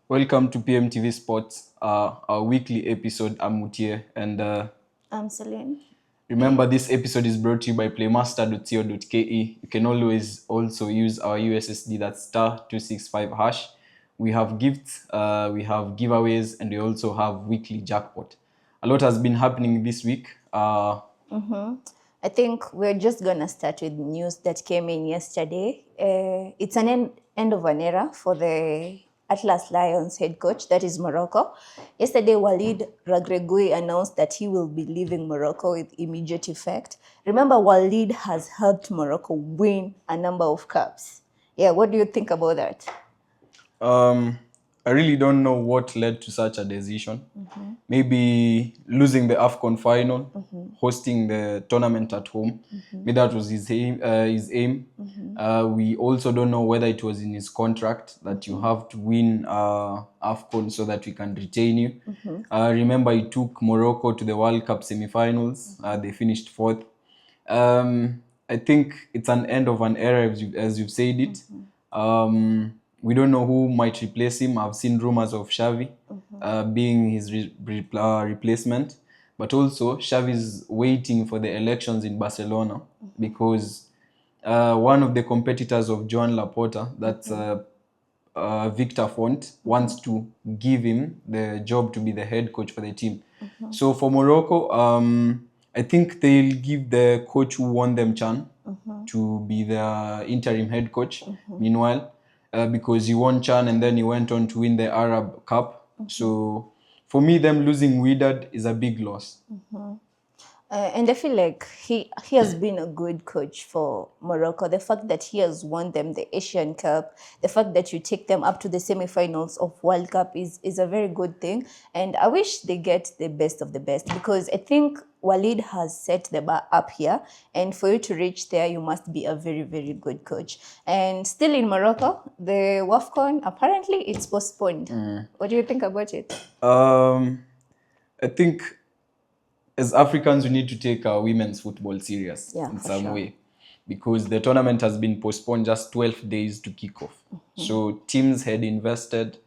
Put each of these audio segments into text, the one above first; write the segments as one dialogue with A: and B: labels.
A: Welcome to PMTV Sports, our weekly episode. I'm Mutie, and
B: I'm Celine.
A: remember this episode is brought to you by playmaster.co.ke. You can always also use our USSD, that's star 265 hash. We have gifts, we have giveaways, and we also have weekly jackpot. A lot has been happening this week.
B: I think we're just going to start with news that came in yesterday. It's an end of an era for the Atlas Lions head coach, that is Morocco. Yesterday, Walid Regragui announced that he will be leaving Morocco with immediate effect. Remember, Walid has helped Morocco win a number of cups. Yeah, what do you think about that?
A: I really don't know what led to such a decision. Maybe losing the AFCON final, hosting the tournament at home. Maybe that was his aim. We also don't know whether it was in his contract that you have to win AFCON so that we can retain you. Remember, he took Morocco to the World Cup semi-finals. They finished fourth. I think it's an end of an era, as you've said it. We don't know who might replace him. I've seen rumors of Xavi being his replacement, but also Xavi's waiting for the elections in Barcelona because one of the competitors of Joan Laporta, that's Victor Font, wants to give him the job to be the head coach for the team. So for Morocco, I think they'll give the coach who won them Chan to be the interim head coach. Meanwhile, because he won Chan and then he went on to win the Arab Cup. So for me, them losing Widad is a big loss.
B: And I feel like he has been a good coach for Morocco. The fact that he has won them the Asian Cup, the fact that you take them up to the semi-finals of World Cup is a very good thing. And I wish they get the best of the best because I think Walid has set the bar up here. And for you to reach there, you must be a very, very good coach. And still in Morocco, the WAFCON, apparently it's postponed. What do you think about it?
A: I think as Africans, we need to take our women's football serious in
B: for
A: some
B: sure.
A: way because the tournament has been postponed just 12 days to kick off. So teams had invested,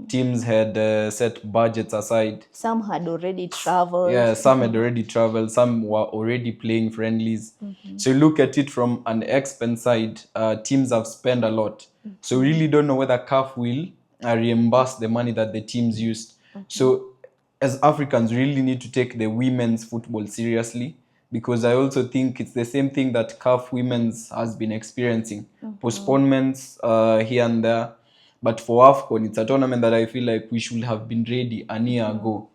A: teams had set budgets aside.
B: Some had already traveled.
A: Yeah, some had already traveled, some were already playing friendlies. So you look at it from an expense side, teams have spent a lot. So we really don't know whether CAF will reimburse the money that the teams used. So as Africans, we really need to take the women's football seriously because I also think it's the same thing that CAF women's has been experiencing. Postponements here and there. But for AFCON, it's a tournament that I feel like we should have been ready a year ago.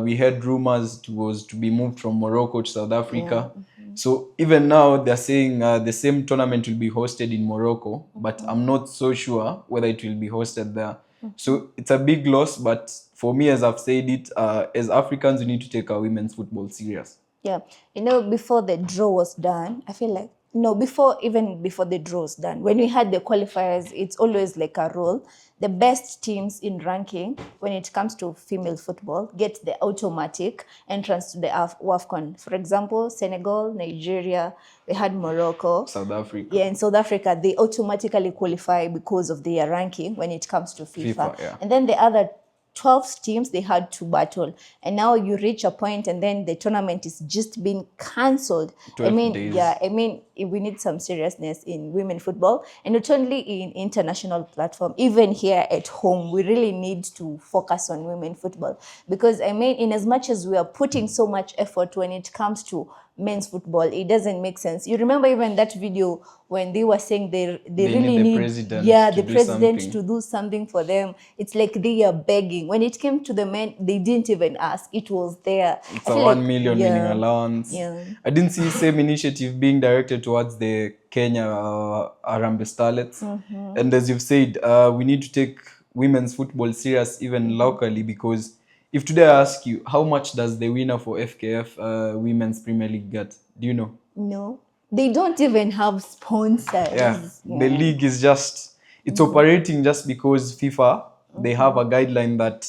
A: We had rumors it was to be moved from Morocco to South Africa. So even now, they're saying the same tournament will be hosted in Morocco, but I'm not so sure whether it will be hosted there. So it's a big loss, but for me, as I've said it, as Africans, we need to take our women's football serious.
B: Yeah. Before the draw was done, I feel like, no, before the draw was done, when we had the qualifiers, it's always like a rule. The best teams in ranking, when it comes to female football, get the automatic entrance to the WAFCON. For example, Senegal, Nigeria, we had Morocco.
A: South Africa.
B: Yeah, in South Africa, they automatically qualify because of their ranking when it comes to FIFA.
A: Yeah.
B: And then the other 12 teams, they had to battle. And now you reach a point and then the tournament is just being cancelled.
A: 12 days.
B: Yeah, we need some seriousness in women football. And not only in international platform, even here at home, we really need to focus on women football. Because in as much as we are putting so much effort when it comes to men's football, it doesn't make sense. You remember even that video when they were saying they really
A: need
B: need
A: the
B: president
A: something.
B: to do something for them. It's like they are begging. When it came to the men, they didn't even ask. It was there.
A: It's a 1 million winning allowance.
B: Yeah.
A: I didn't see the same initiative being directed towards the Kenya Harambee Starlets. And as you've said, we need to take women's football serious even locally because if today I ask you, how much does the winner for FKF Women's Premier League get? Do you know?
B: No. They don't even have sponsors.
A: Yeah. The league is just, it's operating just because FIFA, they have a guideline that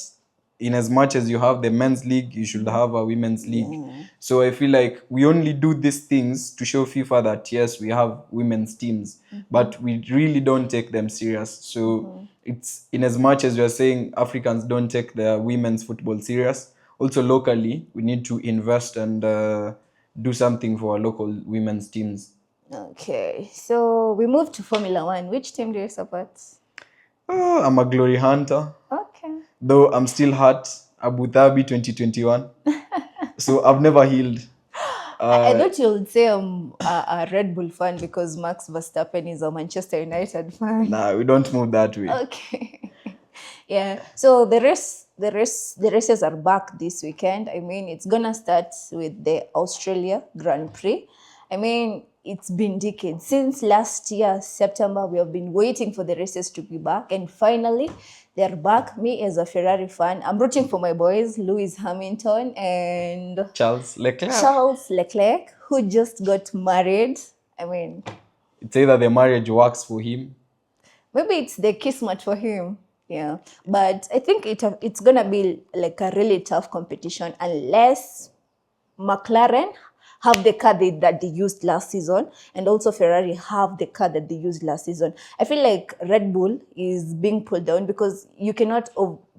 A: in as much as you have the men's league, you should have a women's league. So I feel like we only do these things to show FIFA that yes, we have women's teams, but we really don't take them serious. So it's in as much as we are saying Africans don't take their women's football serious, also locally we need to invest and do something for our local women's teams.
B: Okay, so we move to Formula One. Which team do you support?
A: Oh, I'm a glory hunter.
B: Okay.
A: Though I'm still hurt. Abu Dhabi 2021. So I've never healed.
B: I thought you would say I'm a Red Bull fan because Max Verstappen is a Manchester United fan.
A: Nah, we don't move that way.
B: Okay. Yeah. So the races are back this weekend. I mean, it's gonna start with the Australia Grand Prix. I mean, it's been decades since last year September. We have been waiting for the races to be back, and finally they're back. Me as a Ferrari fan, I'm rooting for my boys Lewis Hamilton and
A: Charles Leclerc,
B: who just got married. I mean,
A: it's either the marriage works for him.
B: Maybe it's the kismet for him. Yeah, but I think it's gonna be like a really tough competition unless McLaren have the car that they used last season, and also Ferrari have the car that they used last season. I feel like Red Bull is being pulled down because you cannot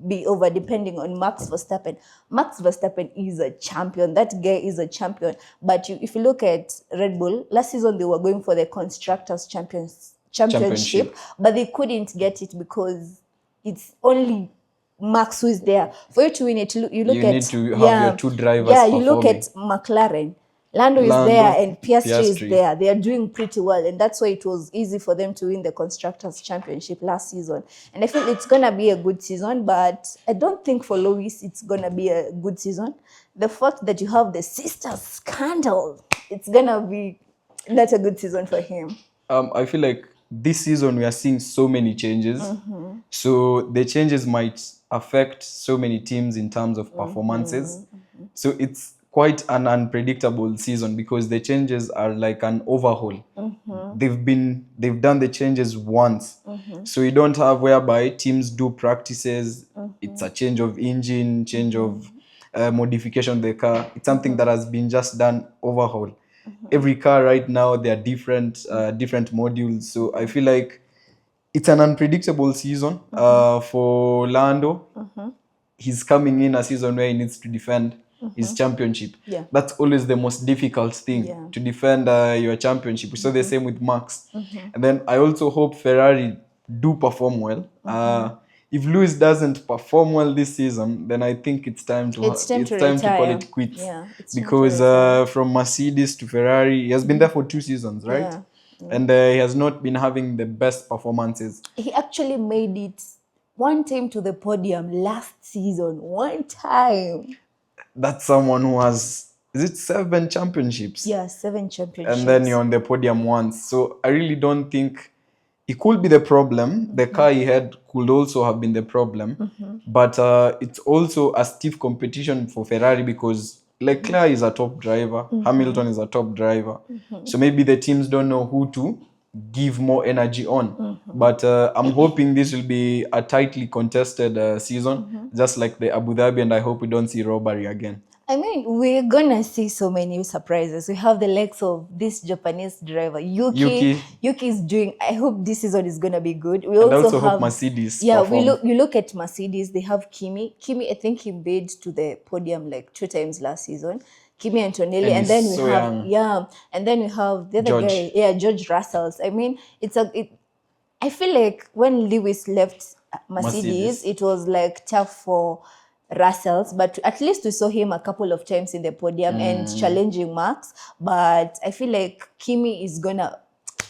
B: be over depending on Max Verstappen. Max Verstappen is a champion. That guy is a champion. But if you look at Red Bull, last season they were going for the Constructors Championship, but they couldn't get it because it's only Max who is there. For you to win it, you
A: need to have your two drivers.
B: Yeah, you look at McLaren. Lando is there and Piastri is there. They are doing pretty well, and that's why it was easy for them to win the Constructors' Championship last season. And I feel it's going to be a good season, but I don't think for Lewis it's going to be a good season. The fact that you have the sister scandal, it's going to be not a good season for him.
A: I feel like this season we are seeing so many changes. So the changes might affect so many teams in terms of performances. So it's quite an unpredictable season because the changes are like an overhaul. They've done the changes once. So you don't have whereby teams do practices. It's a change of engine, change of modification of the car. It's something that has been just done overhaul. Every car right now, they are different modules. So I feel like it's an unpredictable season for Lando. He's coming in a season where he needs to defend his championship.
B: Yeah.
A: That's always the most difficult thing, to defend your championship. We saw the same with Max. And then I also hope Ferrari do perform well. If Lewis doesn't perform well this season, then I think it's time to call it quits.
B: Yeah,
A: because from Mercedes to Ferrari, he has been there for 2 seasons, right?
B: Yeah.
A: And he has not been having the best performances.
B: He actually made it one time to the podium last season. One time.
A: That's someone who has, is it 7 championships?
B: Yeah, 7 championships.
A: And then you're on the podium once. So I really don't think it could be the problem. The car he had could also have been the problem. But it's also a stiff competition for Ferrari because Leclerc is a top driver. Hamilton is a top driver. So maybe the teams don't know who to give more energy on. But I'm hoping this will be a tightly contested season, just like the Abu Dhabi, and I hope we don't see robbery again.
B: I mean, we're gonna see so many surprises. We have the likes of this Japanese driver, Yuki. Yuki is doing. I hope this season is gonna be good. We also have
A: hope Mercedes.
B: Yeah,
A: perform.
B: you look at Mercedes. They have Kimi. Kimi, I think he made to the podium like 2 times last season. Kimi Antonelli, and then we have and then we have the other guy, George Russell. I mean, I feel like when Lewis left Mercedes, it was like tough for Russells, but at least we saw him a couple of times in the podium and challenging Max. But I feel like Kimi is gonna.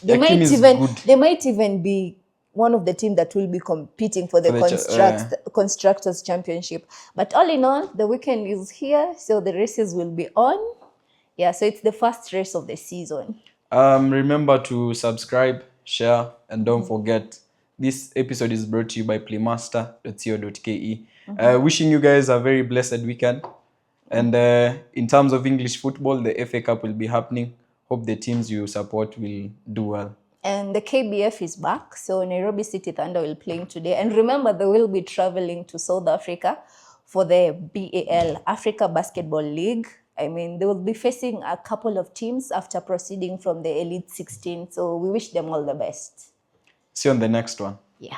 B: They might even be one of the teams that will be competing for the Constructors Championship. But all in all, the weekend is here, so the races will be on. Yeah, so it's the first race of the season.
A: Remember to subscribe, share, and don't forget, this episode is brought to you by playmaster.co.ke. Wishing you guys a very blessed weekend. And in terms of English football, the FA Cup will be happening. Hope the teams you support will do well.
B: And the KBF is back, so Nairobi City Thunder will be playing today. And remember, they will be traveling to South Africa for the BAL, Africa Basketball League. I mean, they will be facing a couple of teams after proceeding from the Elite 16. So we wish them all the best.
A: See you on the next one.
B: Yeah.